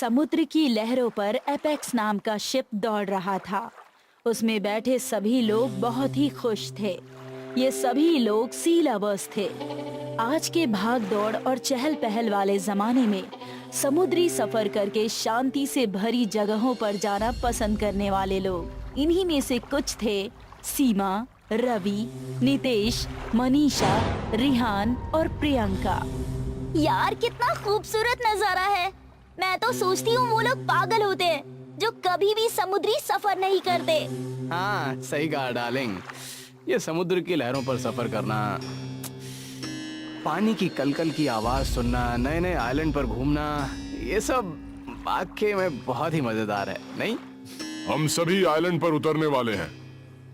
समुद्र की लहरों पर एपेक्स नाम का शिप दौड़ रहा था। उसमें बैठे सभी लोग बहुत ही खुश थे। ये सभी लोग सी लवर्स थे। आज के भाग दौड़ और चहल पहल वाले जमाने में समुद्री सफर करके शांति से भरी जगहों पर जाना पसंद करने वाले लोग इन्हीं में से कुछ थे सीमा, रवि, नितेश, मनीषा, रिहान और प्रियंका। यार कितना खूबसूरत नजारा है। मैं तो सोचती हूँ वो लोग पागल होते हैं जो कभी भी समुद्री सफर नहीं करते। हाँ सही कहा डार्लिंग। ये समुद्र की लहरों पर सफर करना, पानी की कलकल की आवाज सुनना, नए नए आइलैंड पर घूमना, ये सब वाकई में बहुत ही मजेदार है, नहीं? हम सभी आइलैंड पर उतरने वाले हैं।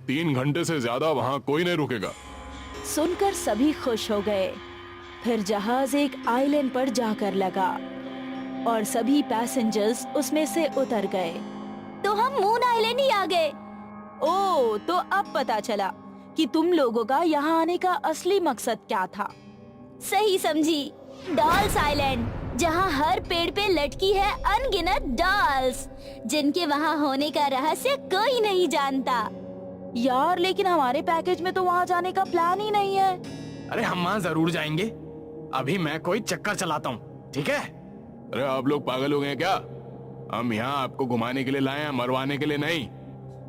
3 घंटे से ज्यादा वहाँ कोई नहीं रुकेगा। सुनकर सभी खुश हो गए। फिर जहाज एक आइलैंड पर जाकर लगा और सभी पैसेंजर्स उसमें से उतर गए। तो हम मून आइलैंड ही आ गए। ओह, तो अब पता चला कि तुम लोगों का यहाँ आने का असली मकसद क्या था। सही समझी, डॉल्स आइलैंड, जहाँ हर पेड़ पे लटकी है अनगिनत डॉल्स, जिनके वहाँ होने का रहस्य कोई नहीं जानता। यार लेकिन हमारे पैकेज में तो वहाँ जाने का प्लान ही नहीं है। अरे हम वहाँ जरूर जाएंगे। अभी मैं कोई चक्कर चलाता हूँ, ठीक है? अरे आप लोग पागल हो गए क्या? हम यहाँ आपको घुमाने के लिए लाए हैं, मरवाने के लिए नहीं।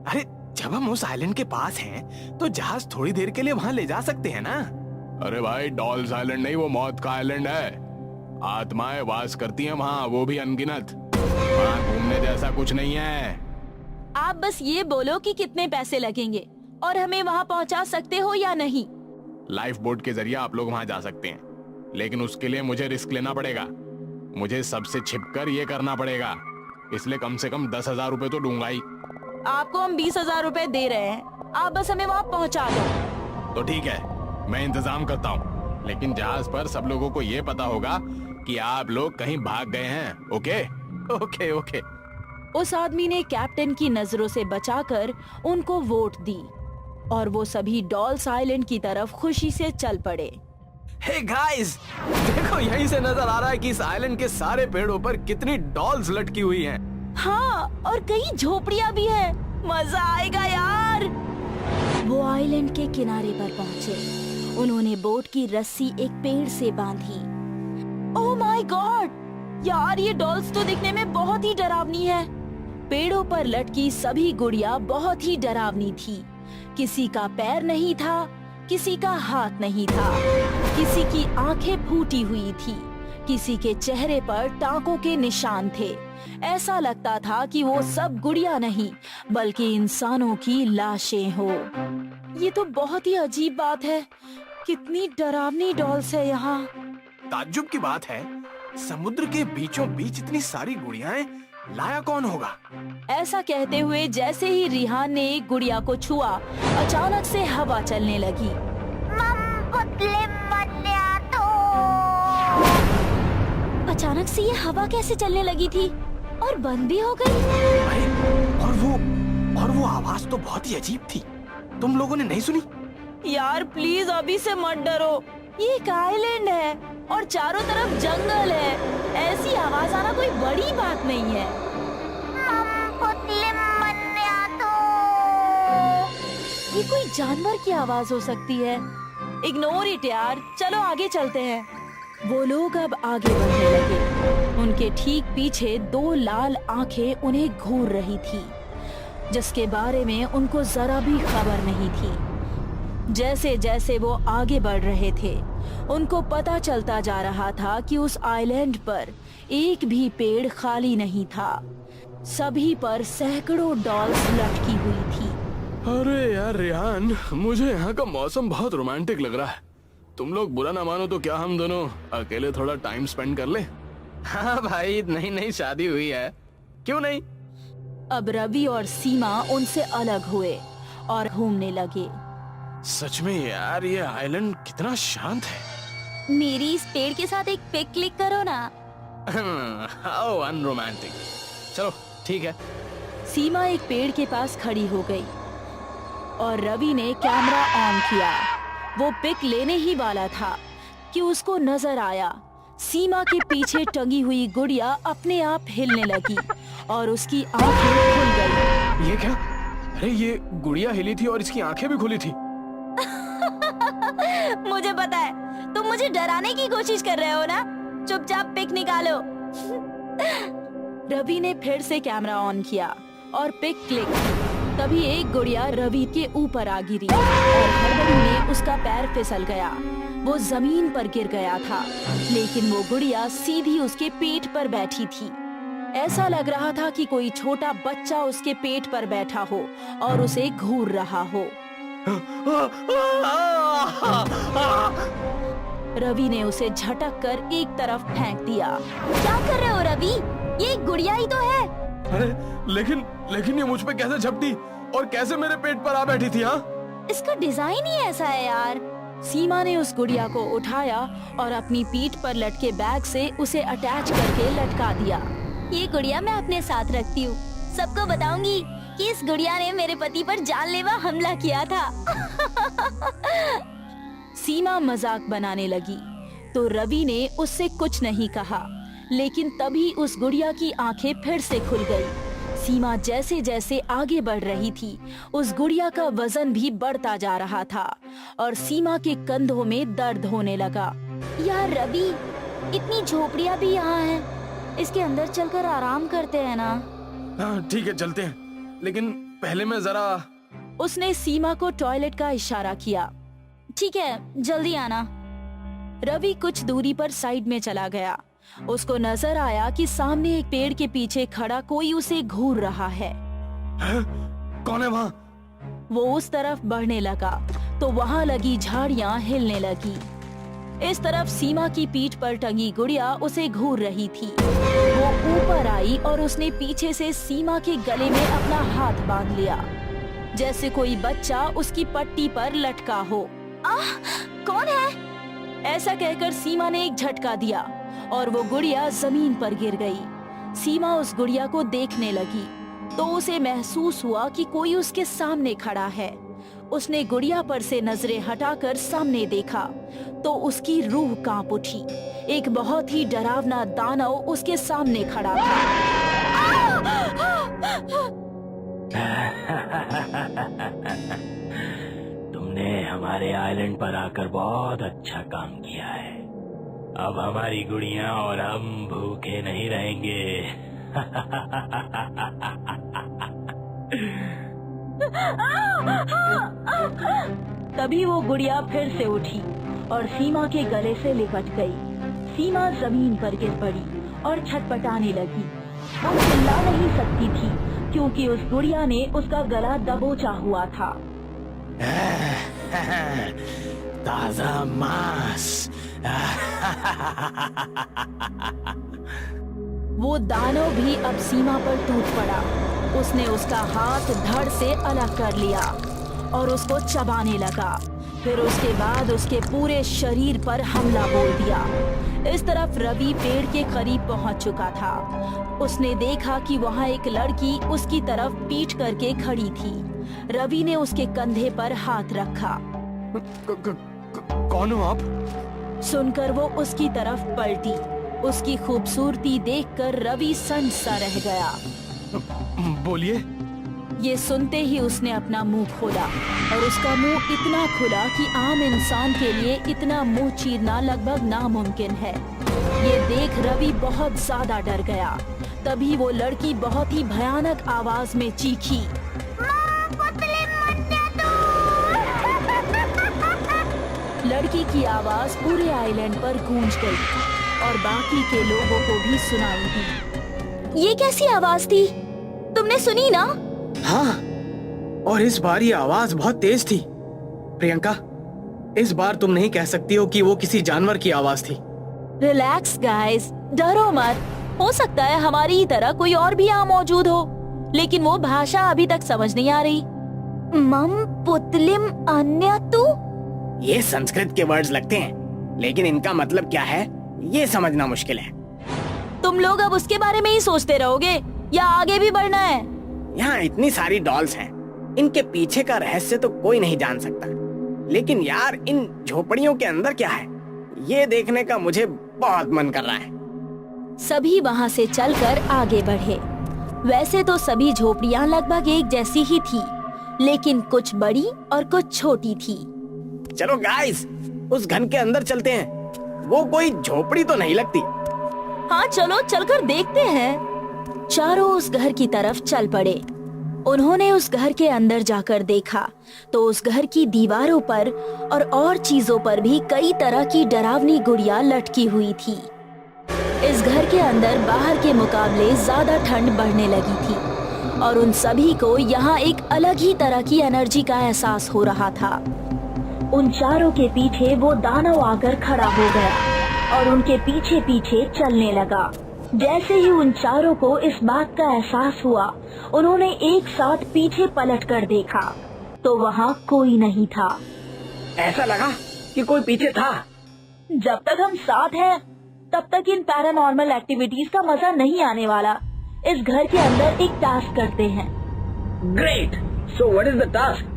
अरे जब हम उस आइलैंड के पास हैं, तो जहाज थोड़ी देर के लिए वहाँ ले जा सकते हैं ना? अरे भाई, डॉल्स आइलैंड नहीं, वो मौत का आइलैंड है। आत्माएं वास करती हैं वहाँ, वो भी अनगिनत। वहाँ घूमने जैसा कुछ नहीं है। आप बस ये बोलो कि कितने पैसे लगेंगे और हमें वहाँ पहुँचा सकते हो या नहीं। लाइफ बोट के जरिए आप लोग वहाँ जा सकते हैं, लेकिन उसके लिए मुझे रिस्क लेना पड़ेगा। मुझे सबसे छिपकर ये करना पड़ेगा, इसलिए कम से कम 10,000 रुपए तो दूंगा ही। आपको हम 20,000 रुपए दे रहे हैं, आप बस हमें वहाँ पहुँचा दो। तो ठीक है, मैं इंतजाम करता हूँ, लेकिन जहाज पर सब लोगों को ये पता होगा कि आप लोग कहीं भाग गए हैं। ओके? Okay okay. उस आदमी ने कैप्टन की नजरों से बचाकर उनको वोट दी और वो सभी डॉल्स आइलैंड की तरफ खुशी से चल पड़े। हे गाइस, देखो यहीं से नजर आ रहा है कि इस आइलैंड के सारे पेड़ों पर कितनी डॉल्स लटकी हुई हैं। हाँ, और कई झोपड़ियाँ भी हैं। मजा आएगा यार। वो आइलैंड के किनारे पर पहुँचे। उन्होंने बोट की रस्सी एक पेड़ से बांधी। ओह माय गॉड, यार ये डॉल्स तो दिखने में बहुत ही डरावनी है। पेड़ों पर लटकी सभी गुड़िया बहुत ही डरावनी थी। किसी का पैर नहीं था, किसी का हाथ नहीं था, किसी की आंखें फूटी हुई थी, किसी के चेहरे पर टांकों के निशान थे। ऐसा लगता था कि वो सब गुड़िया नहीं बल्कि इंसानों की लाशें हो। ये तो बहुत ही अजीब बात है। कितनी डरावनी डॉल्स है यहाँ। ताज्जुब की बात है, समुद्र के बीचों बीच इतनी सारी गुड़ियाएं लाया कौन होगा? ऐसा कहते हुए जैसे ही रिहान ने एक गुड़िया को छुआ, अचानक से हवा चलने लगी। अचानक से ये हवा कैसे चलने लगी थी और बंद भी हो गई? और वो आवाज तो बहुत ही अजीब थी। तुम लोगों ने नहीं सुनी? यार प्लीज अभी से मत डरो। ये एक आइलैंड है और चारों तरफ जंगल है। ऐसी आवाज आना कोई बड़ी बात नहीं है। ये कोई जानवर की आवाज हो सकती है। इग्नोर इट यार, चलो आगे चलते हैं। वो लोग अब आगे बढ़ने लगे। उनके ठीक पीछे 2 लाल आंखें उन्हें घूर रही थी, जिसके बारे में उनको जरा भी खबर नहीं थी। जैसे जैसे वो आगे बढ़ रहे थे, उनको पता चलता जा रहा था कि उस आइलैंड पर एक भी पेड़ खाली नहीं था। सभी पर सैकड़ों डॉल्स लटकी हुई थी। अरे यार रिहान, मुझे यहाँ का मौसम बहुत रोमांटिक लग रहा है। तुम लोग बुरा ना मानो तो क्या हम दोनों अकेले थोड़ा टाइम स्पेंड कर ले? हाँ भाई, नई शादी हुई है, क्यों नहीं? अब रवि और सीमा उनसे अलग हुए और घूमने लगे। सच में यार, ये आइलैंड कितना शांत है। मेरी इस पेड़ के साथ एक पिक क्लिक करो ना। How unromantic. चलो ठीक है। सीमा एक पेड़ के पास खड़ी हो गई और रवि ने कैमरा ऑन किया। वो पिक लेने ही वाला था कि उसको नजर आया सीमा के पीछे टंगी हुई गुड़िया अपने आप हिलने लगी और उसकी आंखें खुल गई। ये क्या? अरे ये गुड़िया हिली थी और इसकी आंखें भी खुली थी। मुझे पता है तुम मुझे डराने की कोशिश कर रहे हो ना। चुपचाप पिक निकालो। रवि ने फिर से कैमरा ऑन किया और पिक क्लिक की। तभी एक गुड़िया रवि के ऊपर आ गिरी और हड़बड़ी में उसका पैर फिसल गया। वो जमीन पर गिर गया था, लेकिन वो गुड़िया सीधी उसके पेट पर बैठी थी। ऐसा लग रहा था कि कोई छोटा बच्चा उसके पेट पर बैठा हो और उसे घूर रहा हो। रवि ने उसे झटक कर एक तरफ फेंक दिया। क्या कर रहे हो रवि? ये एक गुड़िया ही तो है। अरे लेकिन ये मुझ पे कैसे झपटी और कैसे मेरे पेट पर आ बैठी थी? हाँ, इसका डिजाइन ही ऐसा है यार। सीमा ने उस गुड़िया को उठाया और अपनी पीठ पर लटके बैग से उसे अटैच करके लटका दिया। ये गुड़िया मैं अपने साथ रखती हूँ। सबको बताऊंगी कि इस गुड़िया ने मेरे पति पर जानलेवा हमला किया था। सीमा मजाक बनाने लगी तो रवि ने उससे कुछ नहीं कहा, लेकिन तभी उस गुड़िया की आंखें फिर से खुल गई। सीमा जैसे जैसे आगे बढ़ रही थी, उस गुड़िया का वजन भी बढ़ता जा रहा था और सीमा के कंधों में दर्द होने लगा। यार रवि, इतनी झोपड़ियाँ भी यहाँ हैं। इसके अंदर चलकर आराम करते हैं ना। हाँ ठीक है, चलते हैं, लेकिन पहले मैं जरा। उसने सीमा को टॉयलेट का इशारा किया। ठीक है, जल्दी आना। रवि कुछ दूरी पर साइड में चला गया। उसको नजर आया कि सामने एक पेड़ के पीछे खड़ा कोई उसे घूर रहा है। कौन है वहाँ? वो उस तरफ बढ़ने लगा तो वहाँ लगी झाड़ियाँ हिलने लगी। इस तरफ सीमा की पीठ पर टंगी गुड़िया उसे घूर रही थी। वो ऊपर आई और उसने पीछे से सीमा के गले में अपना हाथ बांध लिया, जैसे कोई बच्चा उसकी पट्टी पर लटका हो। आह, कौन है? ऐसा कहकर सीमा ने एक झटका दिया और वो गुड़िया जमीन पर गिर गई। सीमा उस गुड़िया को देखने लगी तो उसे महसूस हुआ कि कोई उसके सामने खड़ा है। उसने गुड़िया पर से नजरें हटाकर सामने देखा तो उसकी रूह कांप उठी। एक बहुत ही डरावना दानव उसके सामने खड़ा था। तुमने हमारे आइलैंड पर आकर बहुत अच्छा काम किया है। अब हमारी गुड़िया और हम भूखे नहीं रहेंगे। तभी वो गुड़िया फिर से उठी और सीमा के गले से लिपट गई। सीमा जमीन पर गिर पड़ी और छटपटाने लगी। वो चिल्ला नहीं सकती थी क्योंकि उस गुड़िया ने उसका गला दबोचा हुआ था। ताजा मांस। वो दानव भी अब सीमा पर टूट पड़ा। उसने उसका हाथ धड़ से अलग कर लिया और उसको चबाने लगा। फिर उसके बाद उसके पूरे शरीर पर हमला बोल दिया। इस तरफ रवि पेड़ के करीब पहुंच चुका था। उसने देखा कि वहां एक लड़की उसकी तरफ पीठ करके खड़ी थी। रवि ने उसके कंधे पर हाथ रखा। कौन हो आप? सुनकर वो उसकी तरफ पलटी। उसकी खूबसूरती देखकर रवि सन्न सा रह गया। बोलिए। ये सुनते ही उसने अपना मुंह खोला और उसका मुंह इतना खुला कि आम इंसान के लिए इतना मुंह चीरना लगभग नामुमकिन है। ये देख रवि बहुत ज्यादा डर गया। तभी वो लड़की बहुत ही भयानक आवाज में चीखी। लड़की की आवाज पूरे आइलैंड पर गूंज गई और बाकी के लोगों को भी सुनाई दी। ये कैसी आवाज थी? तुमने सुनी ना? हाँ, और इस बार ये आवाज बहुत तेज थी। प्रियंका, इस बार तुम नहीं कह सकती हो कि वो किसी जानवर की आवाज थी। रिलैक्स गाइस, डरो मत। हो सकता है हमारी ही तरह कोई और भी यहाँ मौजूद हो, लेकिन वो भाषा अभी तक समझ नहीं आ रही। मम पुतलिम अन्य तू? ये संस्कृत के वर्ड्स लगते हैं, लेकिन इनका मतलब क्या है ये समझना मुश्किल है। तुम लोग अब उसके बारे में ही सोचते रहोगे या आगे भी बढ़ना है? यहाँ इतनी सारी डॉल्स हैं, इनके पीछे का रहस्य तो कोई नहीं जान सकता। लेकिन यार, इन झोपड़ियों के अंदर क्या है ये देखने का मुझे बहुत मन कर रहा है। सभी वहाँ से चलकर आगे बढ़े। वैसे तो सभी झोपड़ियाँ लगभग एक जैसी ही थी, लेकिन कुछ बड़ी और कुछ छोटी थी। चलो गाइस, उस घन के अंदर चलते हैं। वो कोई झोपड़ी तो नहीं लगती। हाँ चलो चलकर देखते हैं। चारों उस घर की तरफ चल पड़े। उन्होंने उस घर के अंदर जाकर देखा तो उस घर की दीवारों पर और चीजों पर भी कई तरह की डरावनी गुड़िया लटकी हुई थी। इस घर के अंदर बाहर के मुकाबले ज्यादा ठंड बढ़ने लगी थी और उन सभी को यहाँ एक अलग ही तरह की एनर्जी का एहसास हो रहा था। उन चारों के पीछे वो दानव आकर खड़ा हो गया और उनके पीछे पीछे चलने लगा। जैसे ही उन चारों को इस बात का एहसास हुआ, उन्होंने एक साथ पीछे पलट कर देखा तो वहाँ कोई नहीं था। ऐसा लगा कि कोई पीछे था। जब तक हम साथ हैं, तब तक इन पैरानॉर्मल एक्टिविटीज का मजा नहीं आने वाला। इस घर के अंदर एक टास्क करते हैं। Great, so what is the task?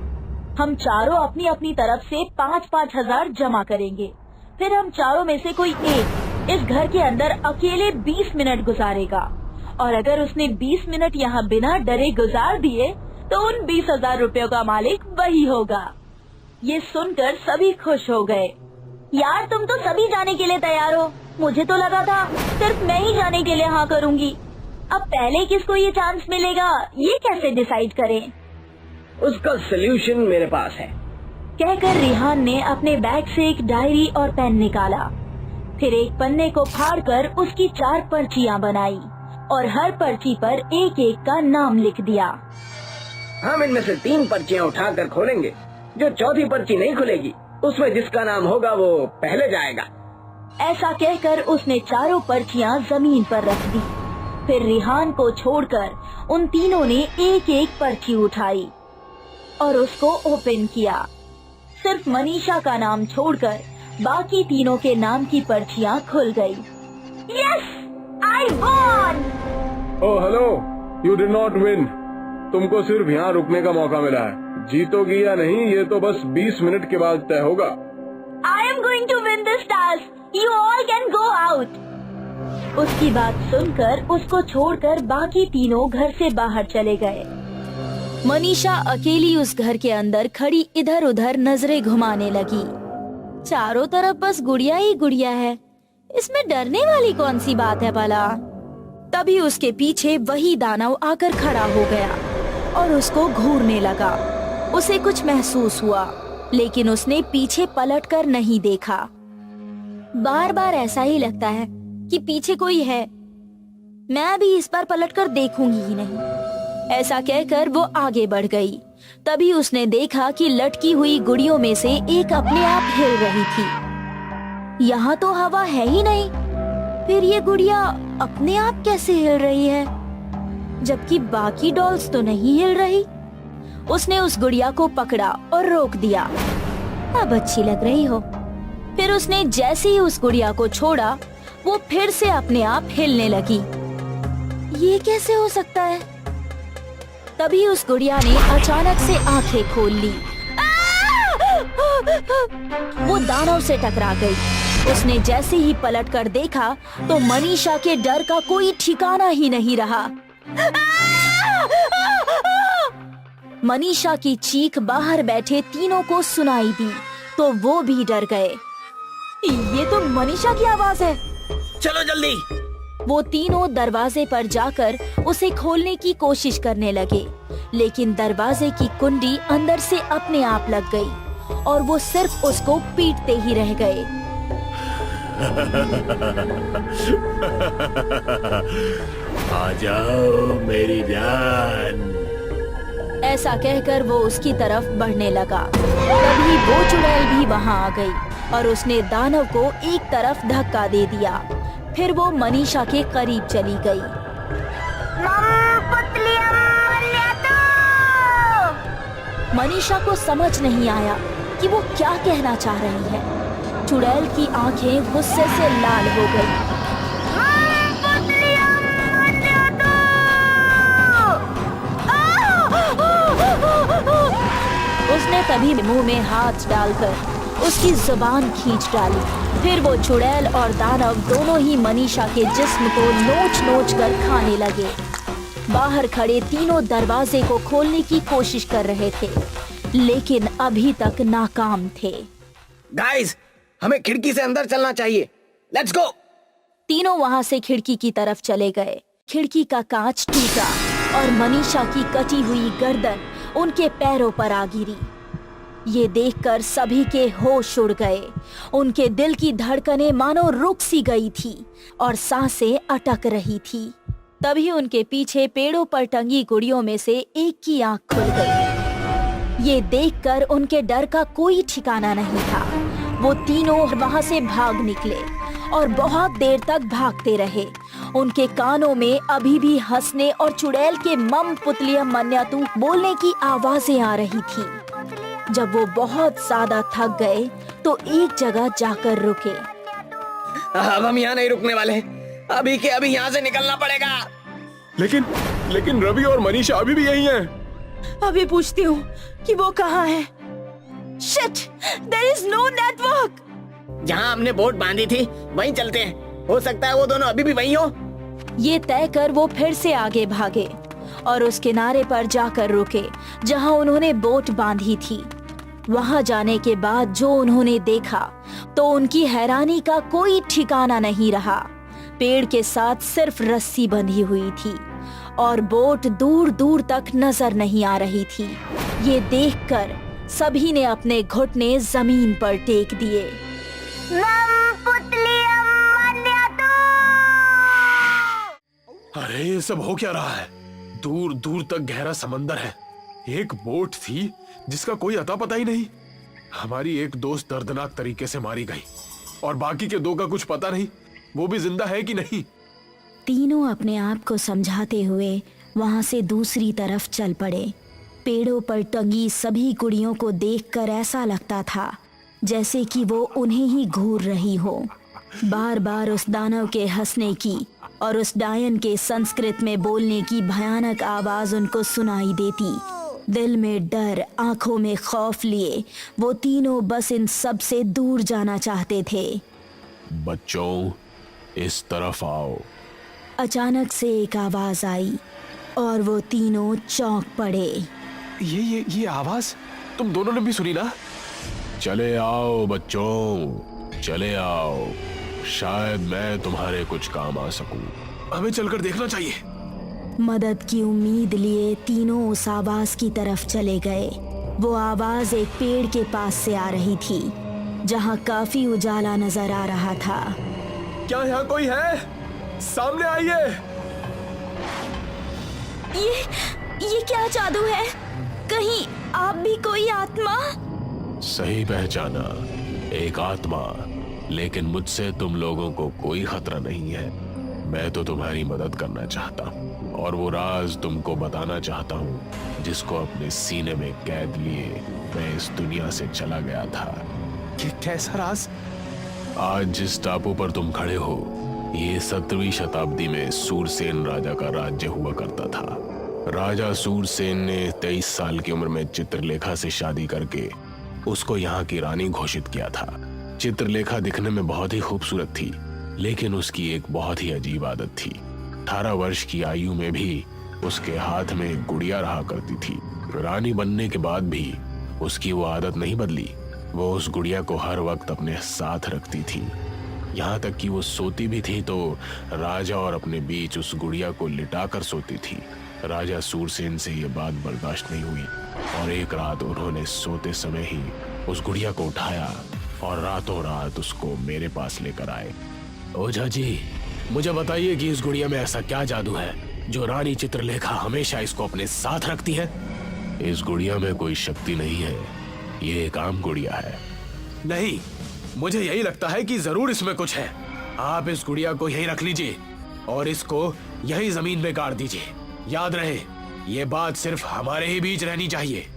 हम चारों अपनी अपनी तरफ से 5-5 हजार जमा करेंगे। फिर हम चारों में से कोई एक इस घर के अंदर अकेले 20 मिनट गुजारेगा और अगर उसने 20 मिनट यहाँ बिना डरे गुजार दिए तो उन 20,000 रुपयों का मालिक वही होगा। ये सुनकर सभी खुश हो गए। यार तुम तो सभी जाने के लिए तैयार हो। मुझे तो लगा था सिर्फ मैं ही जाने के लिए हाँ करूँगी। अब पहले किसको ये चांस मिलेगा, ये कैसे डिसाइड करें? उसका सलूशन मेरे पास है। कहकर रिहान ने अपने बैग से एक डायरी और पेन निकाला। फिर एक पन्ने को फाड़कर उसकी 4 पर्चियां बनाई और हर पर्ची पर एक एक का नाम लिख दिया। हम इनमें से 3 पर्चियां उठाकर खोलेंगे। जो चौथी पर्ची नहीं खुलेगी, उसमें जिसका नाम होगा वो पहले जाएगा। ऐसा कहकर उसने चारों पर्चियां जमीन पर रख दी। फिर रिहान को छोड़कर उन तीनों ने एक एक पर्ची उठाई और उसको ओपन किया। सिर्फ मनीषा का नाम छोड़कर बाकी तीनों के नाम की पर्चियां खुल गई। Yes, I won! Oh hello, you did not win. तुमको सिर्फ यहाँ रुकने का मौका मिला है। जीतोगी या नहीं ये तो बस 20 मिनट के बाद तय होगा। I am going to win this task, you all can go out. उसकी बात सुनकर उसको छोड़कर बाकी तीनों घर से बाहर चले गए। मनीषा अकेली उस घर के अंदर खड़ी इधर उधर नजरें घुमाने लगी। चारों तरफ बस गुड़िया ही गुड़िया है, इसमें डरने वाली कौन सी बात है भला? तभी उसके पीछे वही दानव आकर खड़ा हो गया और उसको घूरने लगा। उसे कुछ महसूस हुआ, लेकिन उसने पीछे पलटकर नहीं देखा। बार बार ऐसा ही लगता है कि पीछे कोई है, मैं भी इस बार पलटकर देखूंगी ही नहीं। ऐसा कहकर वो आगे बढ़ गई। तभी उसने देखा कि लटकी हुई गुड़ियों में से एक अपने आप हिल रही थी। यहाँ तो हवा है ही नहीं, फिर ये गुड़िया अपने आप कैसे हिल रही है, जबकि बाकी डॉल्स तो नहीं हिल रही। उसने उस गुड़िया को पकड़ा और रोक दिया। अब अच्छी लग रही हो। फिर उसने जैसे ही उस गुड़िया को छोड़ा, वो फिर से अपने आप हिलने लगी। ये कैसे हो सकता है? तभी उस गुड़िया ने अचानक से आंखें खोल ली। वो दानव से टकरा गई। उसने जैसे ही पलटकर देखा तो मनीषा के डर का कोई ठिकाना ही नहीं रहा। मनीषा की चीख बाहर बैठे तीनों को सुनाई दी तो वो भी डर गए। ये तो मनीषा की आवाज है। चलो जल्दी। वो तीनों दरवाजे पर जाकर उसे खोलने की कोशिश करने लगे, लेकिन दरवाजे की कुंडी अंदर से अपने आप लग गई और वो सिर्फ उसको पीटते ही रह गए। आ जाओ मेरी जान। ऐसा कहकर वो उसकी तरफ बढ़ने लगा। तभी वो चुड़ैल भी वहाँ आ गई और उसने दानव को एक तरफ धक्का दे दिया। फिर वो मनीषा के करीब चली गई। मनीषा को समझ नहीं आया कि वो क्या कहना चाह रही है। चुड़ैल की आंखें गुस्से से लाल हो गई। उसने तभी मुंह में हाथ डालकर उसकी जुबान खींच डाली। फिर वो चुड़ैल और दानव दोनों ही मनीषा के जिस्म को नोच नोच कर खाने लगे। बाहर खड़े तीनों दरवाजे को खोलने की कोशिश कर रहे थे, लेकिन अभी तक नाकाम थे। गाइस, हमें खिड़की से अंदर चलना चाहिए। Let's go. तीनों वहां से खिड़की की तरफ चले गए। खिड़की का कांच टूटा और मनीषा की कटी हुई गर्दन उनके पैरों पर आ गिरी। ये देखकर सभी के होश उड़ गए। उनके दिल की धड़कनें मानो रुक सी गई थी और सांसें अटक रही थी। तभी उनके पीछे पेड़ों पर टंगी गुड़ियों में से एक की आंख खुल गई। ये देखकर उनके डर का कोई ठिकाना नहीं था। वो तीनों वहां से भाग निकले और बहुत देर तक भागते रहे। उनके कानों में अभी भी हंसने और चुड़ैल के मम पुतलियम मन्यातू बोलने की आवाजें आ रही थी। जब वो बहुत ज्यादा थक गए तो एक जगह जाकर रुके। अब हम यहाँ नहीं रुकने वाले। अभी के अभी यहाँ से निकलना पड़ेगा। लेकिन रवि और मनीषा अभी भी यही हैं। अभी पूछती हूँ कि वो कहाँ है। Shit, there is no network. जहाँ हमने बोट बांधी थी वहीं चलते हैं। हो सकता है वो दोनों अभी भी वहीं हो। ये तय कर वो फिर से आगे भागे और उस किनारे पर जाकर रुके जहाँ उन्होंने बोट बांधी थी। वहां जाने के बाद जो उन्होंने देखा तो उनकी हैरानी का कोई ठिकाना नहीं रहा। पेड़ के साथ सिर्फ रस्सी बंधी हुई थी और बोट दूर दूर तक नजर नहीं आ रही थी। ये देखकर सभी ने अपने घुटने जमीन पर टेक दिए। अरे ये सब हो क्या रहा है? दूर दूर तक गहरा समंदर है। एक बोट थी जिसका कोई अता पता ही नहीं। हमारी एक दोस्त दर्दनाक तरीके से मारी गई और बाकी के दो का कुछ पता नहीं, वो भी जिंदा है कि नहीं। तीनों अपने आप को समझाते हुए वहां से दूसरी तरफ चल पड़े। पेड़ों पर टंगी सभी गुड़ियों को देखकर ऐसा लगता था जैसे कि वो उन्हें ही घूर रही हो। बार बार उस दानव के हंसने की और उस डायन के संस्कृत में बोलने की भयानक आवाज उनको सुनाई देती। दिल में डर, आंखों में खौफ लिए वो तीनों बस इन सब से दूर जाना चाहते थे। बच्चों, इस तरफ आओ। अचानक से एक आवाज आई और वो तीनों चौंक पड़े। ये आवाज तुम दोनों ने भी सुनी ना? चले आओ बच्चों, चले आओ। शायद मैं तुम्हारे कुछ काम आ सकूं। हमें चलकर देखना चाहिए। मदद की उम्मीद लिए तीनों उस आवाज की तरफ चले गए। वो आवाज एक पेड़ के पास से आ रही थी जहां काफी उजाला नजर आ रहा था। क्या यहाँ कोई है? सामने आइए। ये क्या जादू है? कहीं आप भी कोई आत्मा? सही पहचाना, एक आत्मा। लेकिन मुझसे तुम लोगों को कोई खतरा नहीं है। मैं तो तुम्हारी मदद करना चाहता हूँ और वो राज तुमको बताना चाहता हूँ जिसको अपने सीने में कैद लिए मैं इस दुनिया से चला गया था। कैसा राज? आज जिस टापू पर तुम खड़े हो, ये 17वीं शताब्दी में सूरसेन राजा का राज्य हुआ करता था। राजा सूरसेन ने 23 साल की उम्र में चित्रलेखा से शादी करके उसको यहाँ की रानी घोषित किया था। चित्रलेखा दिखने में बहुत ही खूबसूरत थी, लेकिन उसकी एक बहुत ही अजीब आदत थी। 18 वर्ष की आयु में भी उसके हाथ में गुड़िया रहा करती थी। रानी बनने के बाद भी उसकी वो आदत नहीं बदली। वो उस गुड़िया को हर वक्त अपने साथ रखती थी। यहाँ तक कि वो सोती भी थी तो राजा और अपने बीच उस गुड़िया को लिटाकर सोती थी। राजा सूरसेन से ये बात बर्दाश्त नहीं हुई और एक रात उन्होंने सोते समय ही उस गुड़िया को उठाया और रातों रात उसको मेरे पास लेकर आए। ओझा जी, मुझे बताइए कि इस गुड़िया में ऐसा क्या जादू है जो रानी चित्रलेखा हमेशा इसको अपने साथ रखती है? इस गुड़िया में कोई शक्ति नहीं है, ये एक आम गुड़िया है। नहीं, मुझे यही लगता है कि जरूर इसमें कुछ है। आप इस गुड़िया को यहीं रख लीजिए और इसको यहीं जमीन में गाड़ दीजिए। याद रहे, ये बात सिर्फ हमारे ही बीच रहनी चाहिए।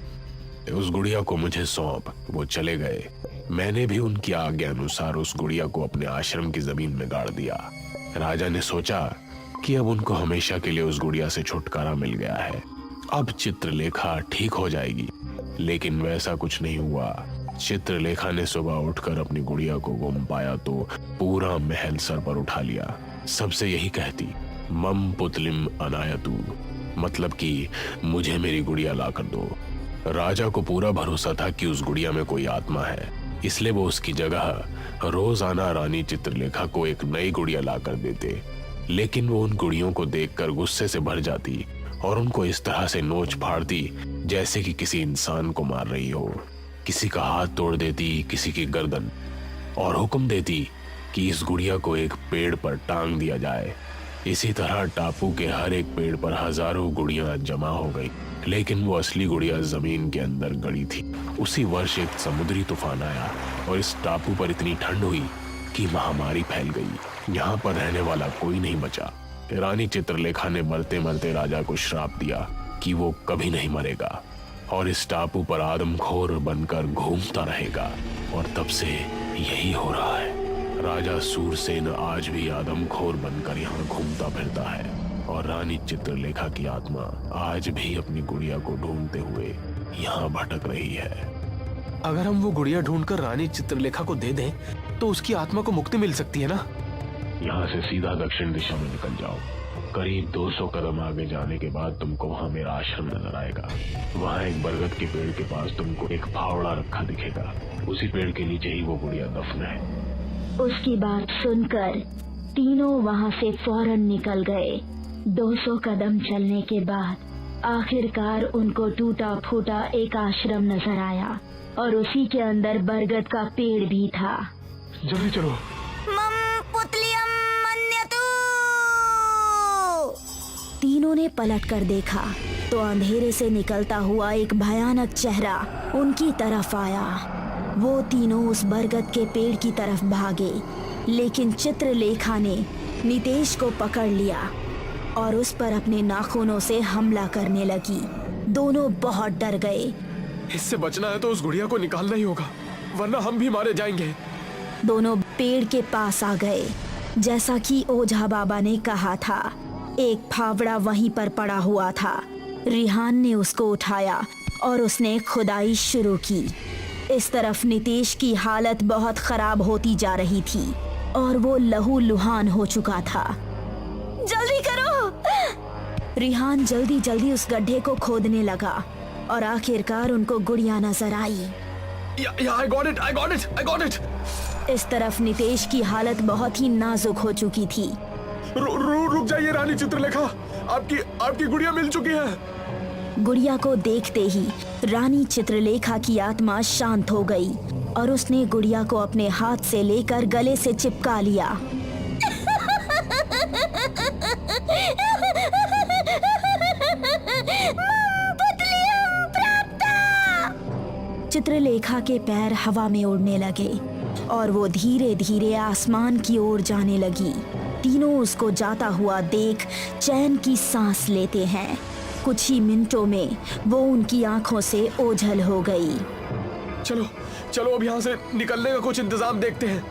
उस गुड़िया को मुझे सौंप। वो चले गए। मैंने भी उनकी आज्ञा अनुसार उस गुड़िया को अपने आश्रम की जमीन में गाड़ दिया। राजा ने सोचा कि अब उनको हमेशा के लिए उस गुड़िया से छुटकारा मिल गया है। अब चित्रलेखा ठीक हो जाएगी, लेकिन वैसा कुछ नहीं हुआ। चित्रलेखा ने सुबह उठकर अपनी गुड़िया को गुम पाया तो पूरा महल सर पर उठा लिया। सबसे यही कहती, मम पुतलिम अनायतु, मतलब कि मुझे मेरी गुड़िया ला कर दो। राजा को पूरा भरोसा था कि उस गुड़िया में कोई आत्मा है, इसलिए वो उसकी जगह रोजाना रानी चित्रलेखा को एक नई गुड़िया ला कर देते। लेकिन वो उन गुड़ियों को देखकर गुस्से से भर जाती और उनको इस तरह से नोच फाड़ती जैसे कि किसी इंसान को मार रही हो। किसी का हाथ तोड़ देती, किसी की गर्दन, और हुक्म देती कि इस गुड़िया को एक पेड़ पर टांग दिया जाए। इसी तरह टापू के हर एक पेड़ पर हजारों गुड़ियां जमा हो गई, लेकिन वो असली गुड़िया जमीन के अंदर गड़ी थी। उसी वर्ष एक समुद्री तूफान आया और इस टापू पर इतनी ठंड हुई कि महामारी फैल गई। यहाँ पर रहने वाला कोई नहीं बचा। रानी चित्रलेखा ने मरते मरते राजा को श्राप दिया कि वो कभी नहीं मरेगा और इस टापू पर आदमखोर बनकर घूमता रहेगा। और तब से यही हो रहा है। राजा सूरसेन आज भी आदमखोर बनकर यहाँ घूमता फिरता है और रानी चित्रलेखा की आत्मा आज भी अपनी गुड़िया को ढूंढते हुए यहाँ भटक रही है। अगर हम वो गुड़िया ढूंढकर रानी चित्रलेखा को दे दें तो उसकी आत्मा को मुक्ति मिल सकती है ना? यहाँ से सीधा दक्षिण दिशा में निकल जाओ। करीब 200 कदम आगे जाने के बाद तुमको वहाँ मेरा आश्रम नजर आएगा। वहाँ एक बरगद के पेड़ के पास तुमको एक फावड़ा रखा दिखेगा। उसी पेड़ के नीचे ही वो गुड़िया दफन है। उसकी बात सुनकर तीनों वहाँ से फौरन निकल गए। 200 कदम चलने के बाद आखिरकार उनको टूटा फूटा एक आश्रम नजर आया और उसी के अंदर बरगद का पेड़ भी था। जल्दी चलो। मम पुतलियम मन्यतु। तीनों ने पलट कर देखा तो अंधेरे से निकलता हुआ एक भयानक चेहरा उनकी तरफ आया। वो तीनों उस बरगद के पेड़ की तरफ भागे, लेकिन चित्रलेखा ने नितेश को पकड़ लिया और उस पर अपने नाखूनों से हमला करने लगी। दोनों बहुत डर गए। इससे बचना है तो उस गुड़िया को निकालना ही होगा, वरना हम भी मारे जाएंगे। दोनों पेड़ के पास आ गए। जैसा कि ओझा बाबा ने कहा था, एक फावड़ा वहीं पर पड़ा हुआ था। रिहान ने उसको उठाया और उसने खुदाई शुरू की। इस तरफ नितेश की हालत बहुत खराब होती जा रही थी और वो लहू लुहान हो चुका था। जल्दी करो। रिहान जल्दी जल्दी उस गड्ढे को खोदने लगा और आखिरकार उनको गुड़िया नजर आई। I got it. इस तरफ नितेश की हालत बहुत ही नाजुक हो चुकी थी। रुक जाइए रानी चित्रलेखा, आपकी गुड़िया मिल चुकी है। गुड़िया को देखते ही रानी चित्रलेखा की आत्मा शांत हो गई और उसने गुड़िया को अपने हाथ से लेकर गले से चिपका लिया। चित्रलेखा के पैर हवा में उड़ने लगे और वो धीरे धीरे आसमान की ओर जाने लगी। तीनों उसको जाता हुआ देख चैन की सांस लेते हैं। कुछ ही मिनटों में वो उनकी आंखों से ओझल हो गई। चलो अब यहाँ से निकलने का कुछ इंतजाम देखते हैं।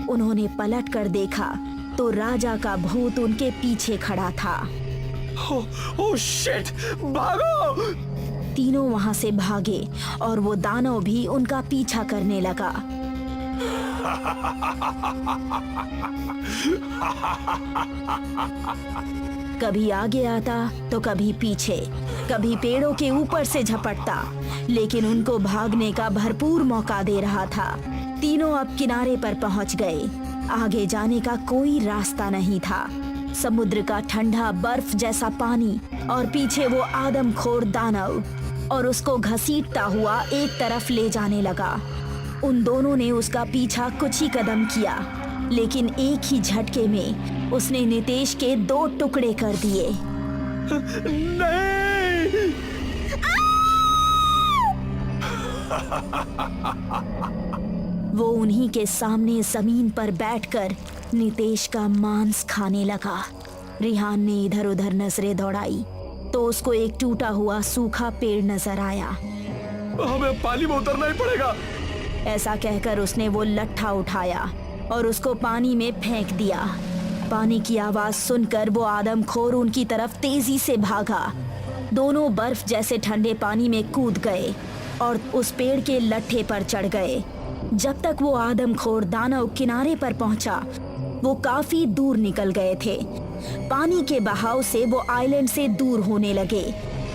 उन्होंने पलट कर देखा तो राजा का भूत उनके पीछे खड़ा था। ओह शिट, भागो! तीनों वहां से भागे और वो दानव भी उनका पीछा करने लगा। कभी आगे आता तो कभी पीछे, कभी पेड़ों के ऊपर से झपटता, लेकिन उनको भागने का भरपूर मौका दे रहा था। तीनों अब किनारे पर पहुंच गए। आगे जाने का कोई रास्ता नहीं था। समुद्र का ठंडा बर्फ जैसा पानी और पीछे वो आदमखोर दानव और उसको घसीटता हुआ एक तरफ ले जाने लगा। उन दोनों ने उसका पीछा कुछ ही कदम किया, लेकिन एक ही झटके में उसने नितेश के 2 टुकड़े कर दिए। नहीं! वो उन्हीं के सामने जमीन पर बैठकर नितेश का मांस खाने लगा। रिहान ने इधर उधर नजरें दौड़ाई तो उसको एक टूटा हुआ सूखा पेड़ नजर आया। हमें पानी में उतरना ही पड़ेगा। ऐसा कहकर उसने वो लट्ठा उठाया और उसको पानी में फेंक दिया। पानी की आवाज सुनकर वो आदमखोर उनकी तरफ तेजी से भागा दोनों बर्फ जैसे ठंडे पानी में कूद गए और उस पेड़ के लट्ठे पर चढ़ गए। जब तक वो आदमखोर दानव किनारे पर पहुंचा, वो काफी दूर निकल गए थे। पानी के बहाव से वो आइलैंड से दूर होने लगे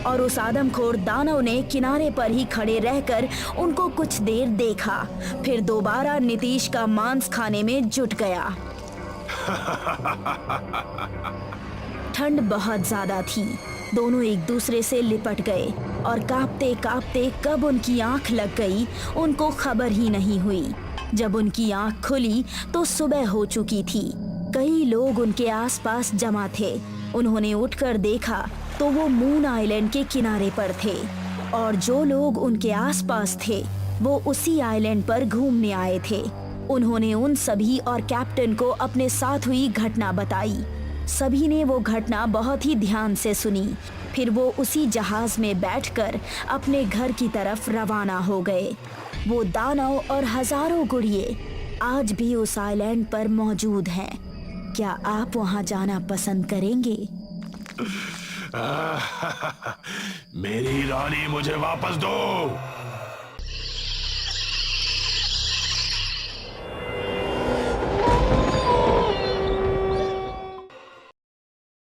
और उस आदमखोर दानव ने किनारे पर ही खड़े रहकर उनको कुछ देर देखा, फिर दोबारा नीतीश का मांस खाने में जुट गया। ठंड बहुत ज्यादा थी। दोनों एक दूसरे से लिपट गए और कांपते कांपते कब उनकी आंख लग गई उनको खबर ही नहीं हुई। जब उनकी आंख खुली तो सुबह हो चुकी थी। कई लोग उनके आसपास जमा थे। उन्होंने उठकर देखा तो वो मून आइलैंड के किनारे पर थे और जो लोग उनके आसपास थे वो उसी आइलैंड पर घूमने आए थे। उन्होंने उन सभी और कैप्टन को अपने साथ हुई घटना बताई। सभी ने वो घटना बहुत ही ध्यान से सुनी। फिर वो उसी जहाज में बैठकर अपने घर की तरफ रवाना हो गए। वो दानव और हजारों गुड़िए आज भी उस आइलैंड पर मौजूद हैं। क्या आप वहां जाना पसंद करेंगे? मेरी रानी मुझे वापस दो।